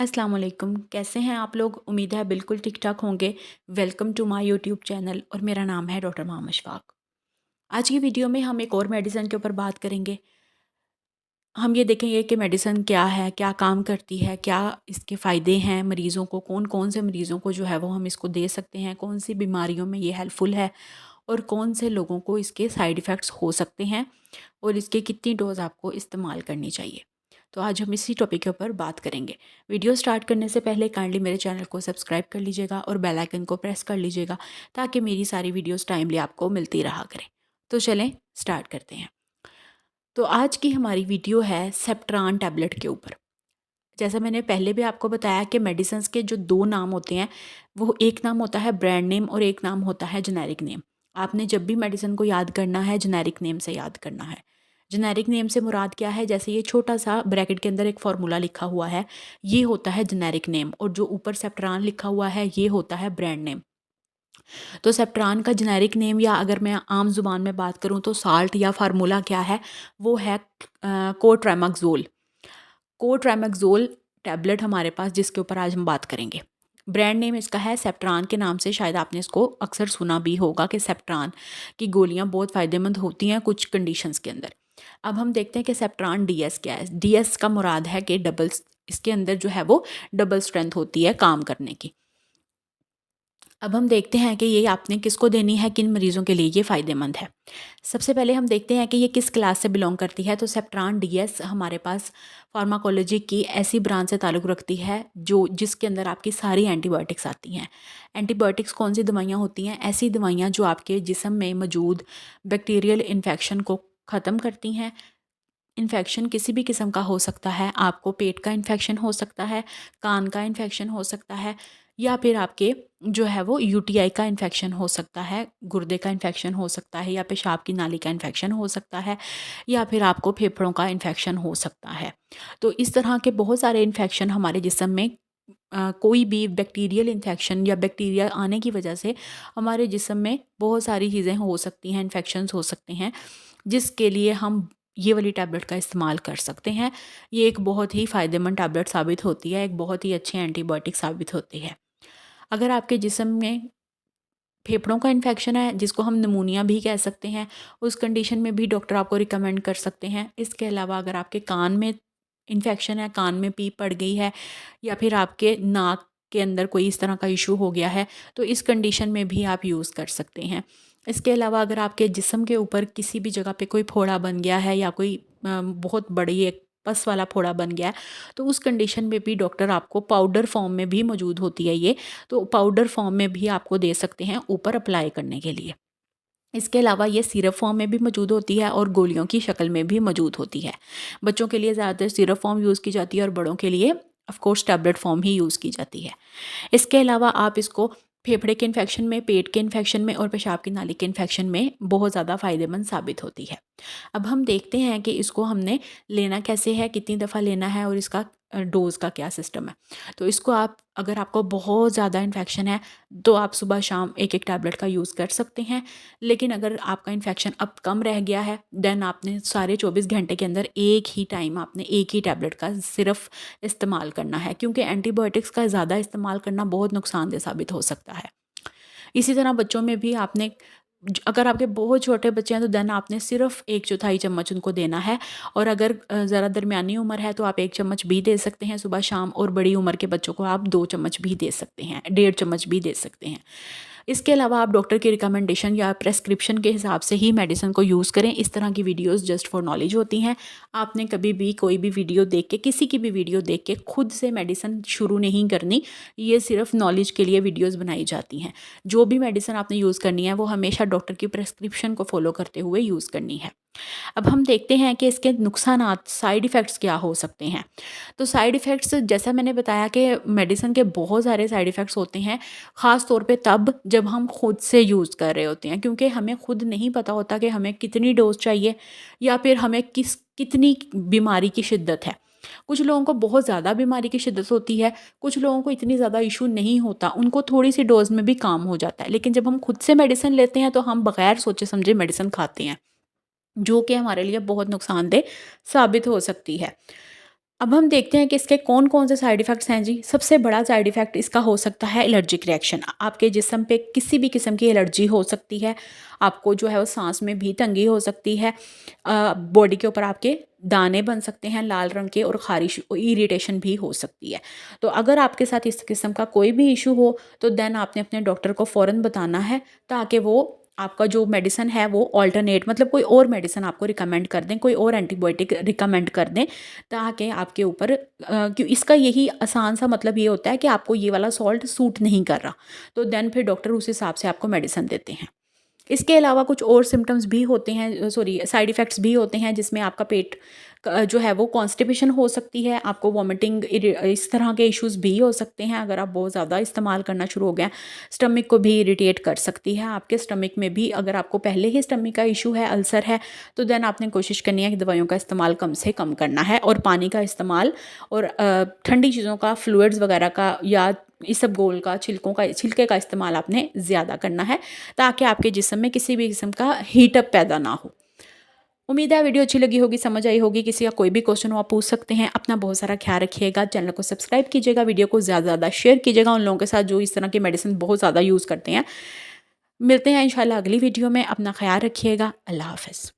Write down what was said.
अस्सलाम वालेकुम। कैसे हैं आप लोग? उम्मीद है बिल्कुल ठीक-ठाक होंगे। Welcome to my YouTube channel और मेरा नाम है डॉक्टर मोहम्मद अशफाक। आज की वीडियो में हम एक और मेडिसिन के ऊपर बात करेंगे। हम ये देखेंगे कि मेडिसिन क्या है, क्या काम करती है, क्या इसके फ़ायदे हैं मरीज़ों को, कौन-कौन से मरीज़ों को जो है वो हम इसको दे सकते हैं, कौन-सी बीमारियों में ये हेल्पफुल है और कौन से लोगों को इसके साइड इफ़ेक्ट्स हो सकते हैं और इसके कितनी डोज़ आपको इस्तेमाल करनी चाहिए। तो आज हम इसी टॉपिक के ऊपर बात करेंगे। वीडियो स्टार्ट करने से पहले काइंडली मेरे चैनल को सब्सक्राइब कर लीजिएगा और बेल आइकन को प्रेस कर लीजिएगा ताकि मेरी सारी वीडियोज़ टाइमली आपको मिलती रहा करें। तो चलें स्टार्ट करते हैं। तो आज की हमारी वीडियो है सेप्ट्रान टैबलेट के ऊपर। जैसा मैंने पहले भी आपको बताया कि मेडिसिन्स के जो 2 नाम होते हैं, वो एक नाम होता है ब्रांड नेम और एक नाम होता है जेनेरिक नेम। आपने जब भी मेडिसिन को याद करना है, जेनेरिक नेम से याद करना है। जेनेरिक नेम से मुराद क्या है? जैसे ये छोटा-सा ब्रैकेट के अंदर एक फ़ॉर्मूला लिखा हुआ है, ये होता है जेनेरिक नेम और जो ऊपर सेप्ट्रान लिखा हुआ है, ये होता है ब्रांड नेम। तो सेप्ट्रान का जेनेरिक नेम या अगर मैं आम ज़ुबान में बात करूँ तो साल्ट या फ़ॉर्मूला क्या है? वो है कोट्रामाक्सोल। कोट्रामाक्सोल टैबलेट हमारे पास जिसके ऊपर आज हम बात करेंगे। ब्रांड नेम इसका है सेप्ट्रान के नाम से शायद आपने इसको अक्सर सुना भी होगा कि सेप्ट्रान की गोलियाँ बहुत फ़ायदेमंद होती हैं कुछ कंडीशंस के अंदर। अब हम देखते हैं कि सेप्ट्रान डीएस क्या है? डीएस का मुराद है कि डबल्स इसके अंदर जो है वो डबल स्ट्रेंथ होती है काम करने की। अब हम देखते हैं कि ये आपने किसको देनी है, किन मरीज़ों के लिए ये फ़ायदेमंद है। सबसे पहले हम देखते हैं कि ये किस क्लास से बिलॉन्ग करती है। तो सेप्ट्रान डीएस हमारे पास फार्माकोलॉजी की ऐसी ब्रांच से ताल्लुक़ रखती है जो जिसके अंदर आपकी सारी एंटीबायोटिक्स आती हैं। एंटीबायोटिक्स कौन सी दवाइयाँ होती हैं? ऐसी दवाइयाँ जो आपके जिस्म में मौजूद बैक्टीरियल इन्फेक्शन को ख़त्म करती हैं। इन्फेक्शन किसी भी किस्म का हो सकता है, आपको पेट का इन्फेक्शन हो सकता है, कान का इन्फेक्शन हो सकता है या फिर आपके जो है वो यूटीआई का इन्फेक्शन हो सकता है, गुर्दे का इन्फेक्शन हो सकता है या पेशाब की नाली का इन्फेक्शन हो सकता है या फिर आपको फेफड़ों का इन्फेक्शन हो सकता है। तो इस तरह के बहुत सारे इन्फेक्शन हमारे जिस्म में कोई भी बैक्टीरियल इन्फेक्शन या बैक्टीरिया आने की वजह से हमारे जिस्म में बहुत सारी चीज़ें हो सकती हैं, इन्फेक्शंस हो सकते हैं, जिसके लिए हम ये वाली टैबलेट का इस्तेमाल कर सकते हैं। ये एक बहुत ही फ़ायदेमंद टैबलेट साबित होती है, एक बहुत ही अच्छी एंटीबायोटिक साबित होती है। अगर आपके जिस्म में फेफड़ों का इन्फेक्शन है, जिसको हम निमोनिया भी कह सकते हैं, उस कंडीशन में भी डॉक्टर आपको रिकमेंड कर सकते हैं। इसके अलावा अगर आपके कान में इन्फेक्शन है, कान में पीप पड़ गई है या फिर आपके नाक के अंदर कोई इस तरह का इशू हो गया है, तो इस कंडीशन में भी आप यूज़ कर सकते हैं। इसके अलावा अगर आपके जिस्म के ऊपर किसी भी जगह पे कोई फोड़ा बन गया है या कोई बहुत बड़ी एक पस वाला फोड़ा बन गया है, तो उस कंडीशन में भी डॉक्टर आपको पाउडर फॉर्म में भी मौजूद होती है ये, तो पाउडर फॉर्म में भी आपको दे सकते हैं ऊपर अप्लाई करने के लिए। इसके अलावा ये सिरप फॉर्म में भी मौजूद होती है और गोलियों की शक्ल में भी मौजूद होती है। बच्चों के लिए ज़्यादातर सिरप फॉर्म यूज़ की जाती है और बड़ों के लिए of course tablet form he use की जाती है। इसके अलावा आप इसको फेफड़े के इन्फेक्शन में, पेट के इन्फेक्शन में और पेशाब की नाली के इन्फेक्शन में बहुत ज़्यादा फ़ायदेमंद साबित होती है। अब हम देखते हैं कि इसको हमने लेना कैसे है, कितनी दफ़ा लेना है और इसका डोज़ का क्या सिस्टम है। तो इसको आप अगर आपको बहुत ज़्यादा इन्फेक्शन है, तो आप सुबह-शाम एक-एक टैबलेट का यूज़ कर सकते हैं। लेकिन अगर आपका इन्फेक्शन अब कम रह गया है, देन आपने सारे 24 घंटे के अंदर एक ही टाइम आपने एक ही टैबलेट का सिर्फ़ इस्तेमाल करना है, क्योंकि एंटीबायोटिक्स का ज़्यादा इस्तेमाल करना बहुत नुकसानदेह साबित हो सकता है। इसी तरह बच्चों में भी आपने अगर आपके बहुत छोटे बच्चे हैं तो देन आपने सिर्फ़ 1/4 चम्मच उनको देना है और अगर ज़रा दरमियानी उम्र है तो आप 1 चम्मच भी दे सकते हैं सुबह-शाम और बड़ी उम्र के बच्चों को आप 2 चम्मच भी दे सकते हैं, 1.5 चम्मच भी दे सकते हैं। इसके अलावा आप डॉक्टर की रिकमेंडेशन या प्रेस्क्रिप्शन के हिसाब से ही मेडिसिन को यूज़ करें। इस तरह की वीडियोज़ जस्ट फॉर नॉलेज होती हैं। आपने कभी भी कोई भी वीडियो देख के, किसी की भी वीडियो देख के खुद से मेडिसिन शुरू नहीं करनी। ये सिर्फ़ नॉलेज के लिए वीडियोज़ बनाई जाती हैं। जो भी मेडिसिन आपने यूज़ करनी है वो हमेशा डॉक्टर की प्रेस्क्रिप्शन को फ़ॉलो करते हुए यूज़ करनी है। अब हम देखते हैं कि इसके नुकसानात, साइड इफ़ेक्ट्स क्या हो सकते हैं। तो साइड इफ़ेक्ट्स जैसा मैंने बताया कि मेडिसिन के बहुत सारे साइड इफ़ेक्ट्स होते हैं, ख़ास तौर पे तब जब हम खुद से यूज़ कर रहे होते हैं, क्योंकि हमें खुद नहीं पता होता कि हमें कितनी डोज़ चाहिए या फिर हमें कितनी बीमारी की शिद्दत है। कुछ लोगों को बहुत ज़्यादा बीमारी की शिद्दत होती है, कुछ लोगों को इतनी ज़्यादा इशू नहीं होता, उनको थोड़ी-सी डोज़ में भी काम हो जाता है। लेकिन जब हम खुद से मेडिसिन लेते हैं तो हम बगैर सोचे-समझे मेडिसिन खाते हैं, जो कि हमारे लिए बहुत नुकसानदेह साबित हो सकती है। अब हम देखते हैं कि इसके कौन कौन से साइड इफ़ेक्ट्स हैं जी। सबसे बड़ा साइड इफ़ेक्ट इसका हो सकता है एलर्जिक रिएक्शन। आपके जिस्म पे किसी भी किस्म की एलर्जी हो सकती है। आपको जो है वो सांस में भी तंगी हो सकती है। बॉडी के ऊपर आपके दाने बन सकते हैं लाल रंग के, और ख़ारिश इरिटेशन भी हो सकती है। तो अगर आपके साथ इस किस्म का कोई भी इशू हो तो देन आपने अपने डॉक्टर को फ़ौरन बताना है, ताकि वो आपका जो मेडिसिन है वो ऑल्टरनेट मतलब कोई और मेडिसिन आपको रिकमेंड कर दें, कोई और एंटीबायोटिक रिकमेंड कर दें, ताकि आपके ऊपर क्यों इसका यही आसान सा मतलब ये होता है कि आपको ये वाला सॉल्ट सूट नहीं कर रहा, तो देन फिर डॉक्टर उस हिसाब से आपको मेडिसिन देते हैं। इसके अलावा कुछ और सिम्टम्स भी होते हैं, सॉरी साइड इफ़ेक्ट्स भी होते हैं, जिसमें आपका पेट जो है वो कॉन्स्टिपेशन हो सकती है, आपको वॉमिटिंग इस तरह के इश्यूज़ भी हो सकते हैं अगर आप बहुत ज़्यादा इस्तेमाल करना शुरू हो गए हैं। स्टमक को भी इरिटेट कर सकती है, आपके स्टमक में भी अगर आपको पहले ही स्टमक का इशू है, अल्सर है, तो देन आपने कोशिश करनी है कि दवाइयों का इस्तेमाल कम से कम करना है, और पानी का इस्तेमाल और ठंडी चीज़ों का, फ्लूइड्स वगैरह का या इसबगोल का, छिलके का इस्तेमाल आपने ज़्यादा करना है, ताकि आपके जिस्म में किसी भी किस्म का हीटअप पैदा ना हो। उम्मीद है वीडियो अच्छी लगी होगी, समझ आई होगी। किसी का कोई भी क्वेश्चन हो आप पूछ सकते हैं। अपना बहुत सारा ख्याल रखिएगा, चैनल को सब्सक्राइब कीजिएगा, वीडियो को ज़्यादा से ज़्यादा शेयर कीजिएगा उन लोगों के साथ जो इस तरह की मेडिसिन बहुत ज़्यादा यूज़ करते हैं। मिलते हैं इंशाल्लाह अगली वीडियो में, अपना ख्याल रखिएगा। अल्लाह हाफ़िज़।